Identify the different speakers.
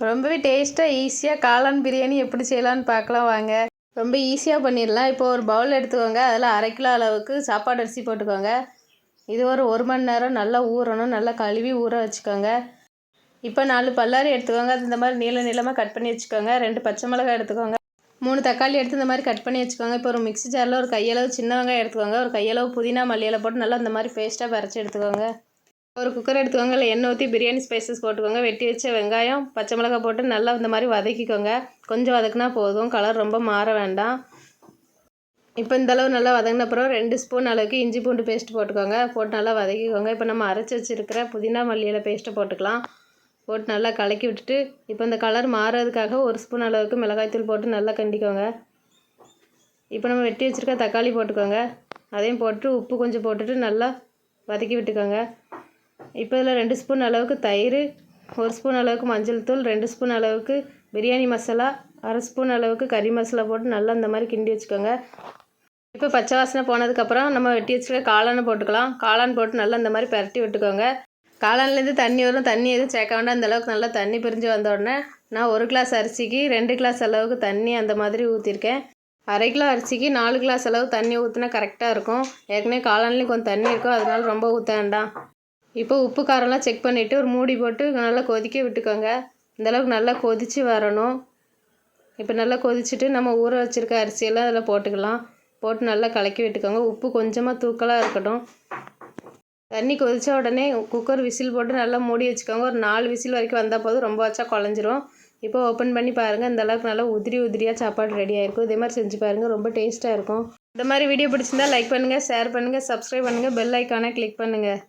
Speaker 1: ரொம்பவே டேஸ்ட்டாக ஈஸியாக காளான் பிரியாணி எப்படி செய்யலான்னு பார்க்கலாம் வாங்க. ரொம்ப ஈஸியாக பண்ணிடலாம். இப்போ ஒரு பவுல் எடுத்துக்கோங்க. அதில் 1/2 கிலோ அளவுக்கு சாப்பாடு அரிசி போட்டுக்கோங்க. இது ஒரு மணி நேரம் நல்லா ஊறணும். நல்லா கழுவி ஊற வச்சுக்கோங்க. இப்போ 4 பல்லாரி எடுத்துக்கோங்க. அது இந்த மாதிரி நீளமாக கட் பண்ணி வச்சுக்கோங்க. 2 பச்சை மிளகாய் எடுத்துக்கோங்க. 3 தக்காளி எடுத்து இந்த மாதிரி கட் பண்ணி வச்சுக்கோங்க. இப்போ ஒரு மிக்ஸி ஜாரில் ஒரு கையளவு சின்ன வெங்காயம் எடுத்துக்கோங்க. ஒரு கையளவு புதினா மல்லியில் போட்டு நல்லா இந்த மாதிரி பேஸ்ட்டாக பரைச்சி எடுத்துக்கோங்க. ஒரு குக்கர் எடுத்துக்கோங்க. இல்லை எண்ணெய் ஊற்றி பிரியாணி ஸ்பைசஸ் போட்டுக்கோங்க. வெட்டி வச்ச வெங்காயம் பச்சை மிளகாய் போட்டு நல்லா இந்த மாதிரி வதக்கிக்கோங்க. கொஞ்சம் வதக்குனா போதும், கலர் ரொம்ப மாற வேண்டாம். இப்போ இந்தளவு நல்லா வதங்கின அப்புறம் 2 ஸ்பூன் அளவுக்கு இஞ்சி பூண்டு பேஸ்ட் போட்டுக்கோங்க. போட்டு நல்லா வதக்கிக்கோங்க. இப்போ நம்ம அரைச்சி வச்சுருக்கிற புதினா மல்லியில் பேஸ்ட்டை போட்டுக்கலாம். போட்டு நல்லா கலக்கி விட்டுட்டு இப்போ இந்த கலர் மாறுறதுக்காக 1 ஸ்பூன் அளவுக்கு மிளகாய்த்தூள் போட்டு நல்லா கிண்டிக்கோங்க. இப்போ நம்ம வெட்டி வச்சுருக்க தக்காளி போட்டுக்கோங்க. அதையும் போட்டு உப்பு கொஞ்சம் போட்டுட்டு நல்லா வதக்கி விட்டுக்கோங்க. இப்போ இதில் 2 ஸ்பூன் அளவுக்கு தயிர், 1 ஸ்பூன் அளவுக்கு மஞ்சள் தூள், 2 ஸ்பூன் அளவுக்கு பிரியாணி மசாலா, 1/2 ஸ்பூன் அளவுக்கு கறி மசாலா போட்டு நல்லா இந்த மாதிரி கிண்டி வச்சுக்கோங்க. இப்போ பச்சை வாசனை போனதுக்கப்புறம் நம்ம வெட்டி வச்சுருக்க காளானை போட்டுக்கலாம். காளான் போட்டு நல்லா இந்த மாதிரி பரட்டி விட்டுக்கோங்க. காளான்லேருந்து தண்ணி வரும். தண்ணி எதுவும் சேர்க்க வேண்டாம். அந்தளவுக்கு நல்லா தண்ணி பிரிஞ்சு வந்த உடனே நான் 1 கிளாஸ் அரிசிக்கு 2 கிளாஸ் அளவுக்கு தண்ணி அந்த மாதிரி ஊற்றிருக்கேன். 1/2 கிலோ அரிசிக்கு 4 கிளாஸ் அளவு தண்ணி ஊற்றினா கரெக்டாக இருக்கும். ஏற்கனவே காளான்லேயும் கொஞ்சம் தண்ணி இருக்கும், அதனால ரொம்ப ஊற்ற வேண்டாம். இப்போ உப்பு காரம்லாம் செக் பண்ணிவிட்டு ஒரு மூடி போட்டு நல்லா கொதிக்க விட்டுக்கோங்க. இந்தளவுக்கு நல்லா கொதித்து வரணும். இப்போ நல்லா கொதிச்சுட்டு நம்ம ஊற வச்சுருக்க அரிசியெல்லாம் அதில் போட்டுக்கலாம். போட்டு நல்லா கலக்கி விட்டுக்கோங்க. உப்பு கொஞ்சமாக தூக்கலாக இருக்கட்டும். தண்ணி கொதித்த உடனே குக்கர் விசில் போட்டு நல்லா மூடி வச்சுக்கோங்க. ஒரு 4 விசில் வரைக்கும் வந்தால் போதும், ரொம்ப வச்சா குழஞ்சிரும். இப்போ ஓப்பன் பண்ணி பாருங்கள். இந்தளவுக்கு நல்லா உதிரியாக சாப்பாடு ரெடி ஆகிருக்கும். இதே மாதிரி செஞ்சு பாருங்கள், ரொம்ப டேஸ்ட்டாக இருக்கும். இந்த மாதிரி வீடியோ பிடிச்சிருந்தா லைக் பண்ணுங்கள், ஷேர் பண்ணுங்கள், சப்ஸ்கிரைப் பண்ணுங்கள், பெல் ஐக்கானை கிளிக் பண்ணுங்கள்.